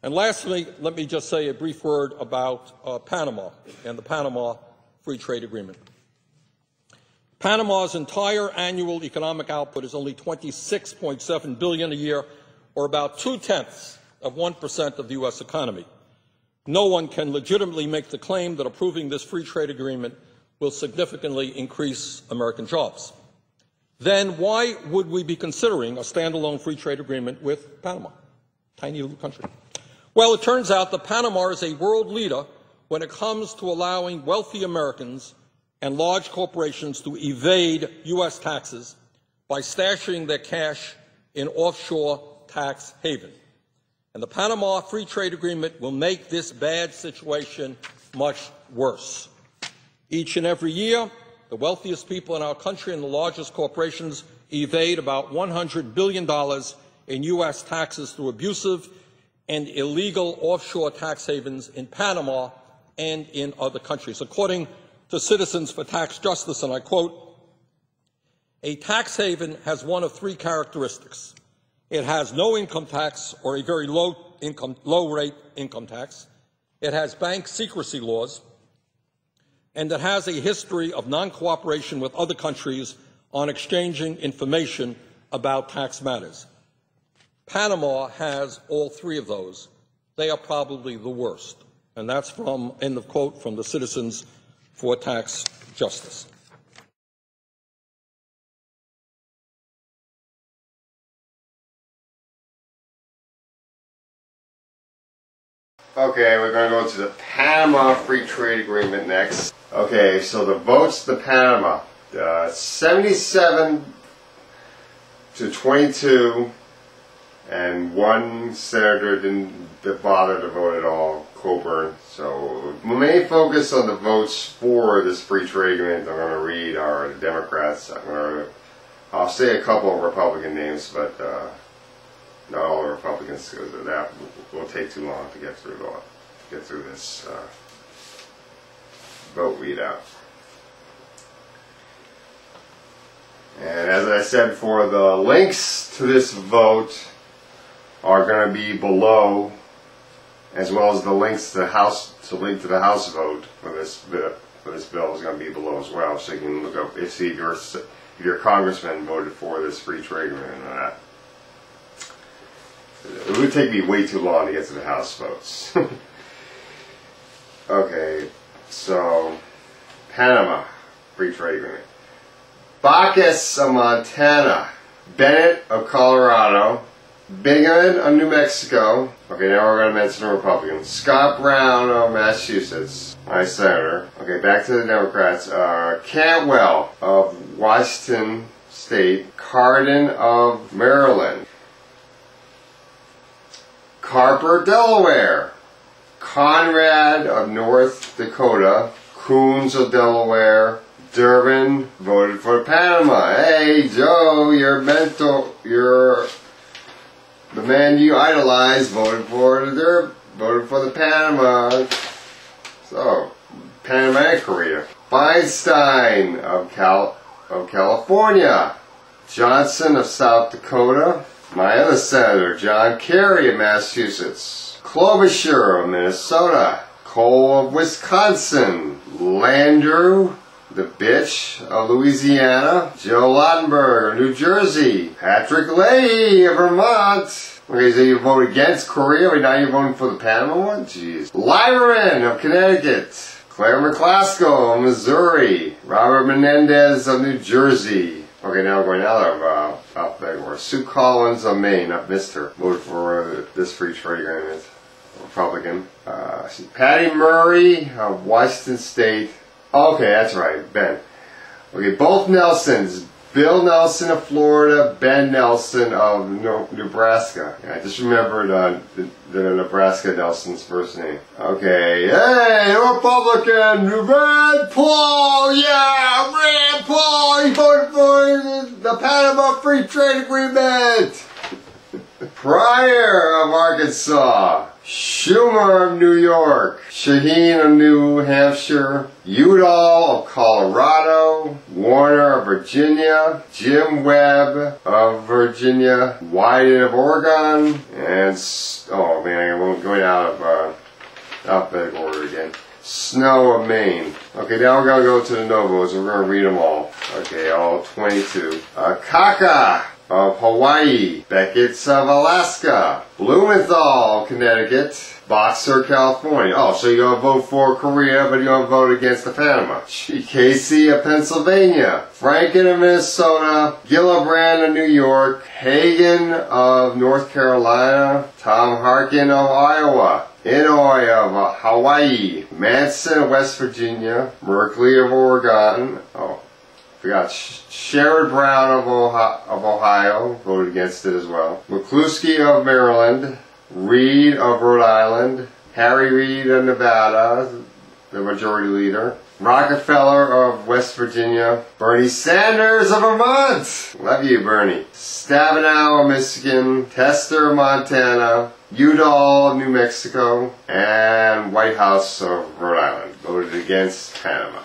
And lastly, let me just say a brief word about Panama and the Panama Free Trade Agreement. Panama's entire annual economic output is only $26.7 billion a year, or about 0.2% of the U.S. economy. No one can legitimately make the claim that approving this free trade agreement will significantly increase American jobs. Then why would we be considering a standalone free trade agreement with Panama, tiny little country? Well, it turns out that Panama is a world leader when it comes to allowing wealthy Americans and large corporations to evade U.S. taxes by stashing their cash in offshore tax haven. And the Panama Free Trade Agreement will make this bad situation much worse. Each and every year, the wealthiest people in our country and the largest corporations evade about $100 billion in U.S. taxes through abusive and illegal offshore tax havens in Panama and in other countries. According to Citizens for Tax Justice, and I quote, "A tax haven has one of three characteristics. It has no income tax or a very low-rate income tax. It has bank secrecy laws, and it has a history of non-cooperation with other countries on exchanging information about tax matters." Panama has all three of those. They are probably the worst. And that's from, end of quote, from the Citizens for Tax Justice. Okay, we're going to go to the Panama Free Trade Agreement next. Okay, so the votes to Panama, 77 to 22, and one senator didn't bother to vote at all, Coburn. So the main focus on the votes for this free trade agreement I'm going to read are the Democrats. I'll say a couple of Republican names, but not all the Republicans, because that will take too long to get through this vote readout. And as I said before, the links to this vote are going to be below, as well as the links to the House, to link to the House vote for this bill is going to be below as well, so you can look up if your congressman voted for this free trade agreement or not. It would take me way too long to get to the House votes. Okay, so Panama Free Trade Agreement. Bacchus of Montana, Bennett of Colorado, Bingaman of New Mexico. Okay, now we're going to mention the Republicans. Scott Brown of Massachusetts, my senator. Okay, back to the Democrats. Cantwell of Washington State, Cardin of Maryland, Carper, Delaware, Conrad of North Dakota, Coons of Delaware, Durbin voted for Panama. Hey, Joe, your mentor, the man you idolize voted for the Panama. So, Panama and Korea. Feinstein of California, Johnson of South Dakota, my other senator, John Kerry of Massachusetts, Klobuchar of Minnesota, Cole of Wisconsin, Landrieu, the bitch of Louisiana, Joe Lautenberg of New Jersey, Patrick Leahy of Vermont. Okay, so you vote against Korea, but now you're voting for the Panama one? Jeez. Lyman of Connecticut, Claire McClaskill of Missouri, Robert Menendez of New Jersey. Okay, now we're going out of alphabetical. Sue Collins of Maine, not Mr. voted for this free trade agreement, Republican. Patty Murray of Washington State. Okay, that's right, Ben. Okay, both Nelsons. Bill Nelson of Florida, Ben Nelson of Nebraska. Yeah, I just remembered the Nebraska Nelson's first name. Okay, hey, Republican, Rand Paul, yeah, Rand Paul, he voted for the Panama Free Trade Agreement. Pryor of Arkansas, Schumer of New York, Shaheen of New Hampshire, Udall of Colorado, Warner of Virginia, Jim Webb of Virginia, Wyden of Oregon, and, oh man, I'm going out of alphabetical order again. Snow of Maine. Okay, now we're going to go to the no votes. We're going to read them all. Okay, all 22. Kaka of Hawaii, Beckett's of Alaska, Blumenthal of Connecticut, Boxer, California. Oh, so you're going to vote for Korea, but you're going to vote against the Panama. Casey of Pennsylvania, Franken of Minnesota, Gillibrand of New York, Hagan of North Carolina, Tom Harkin of Iowa, Inouye of Hawaii, Manson of West Virginia, Merkley of Oregon, forgot Sherrod Brown of Ohio, voted against it as well. McCluskey of Maryland, Reed of Rhode Island, Harry Reid of Nevada, the majority leader, Rockefeller of West Virginia, Bernie Sanders of Vermont, love you Bernie, Stabenow of Michigan, Tester of Montana, Udall of New Mexico, and Whitehouse of Rhode Island voted against Panama.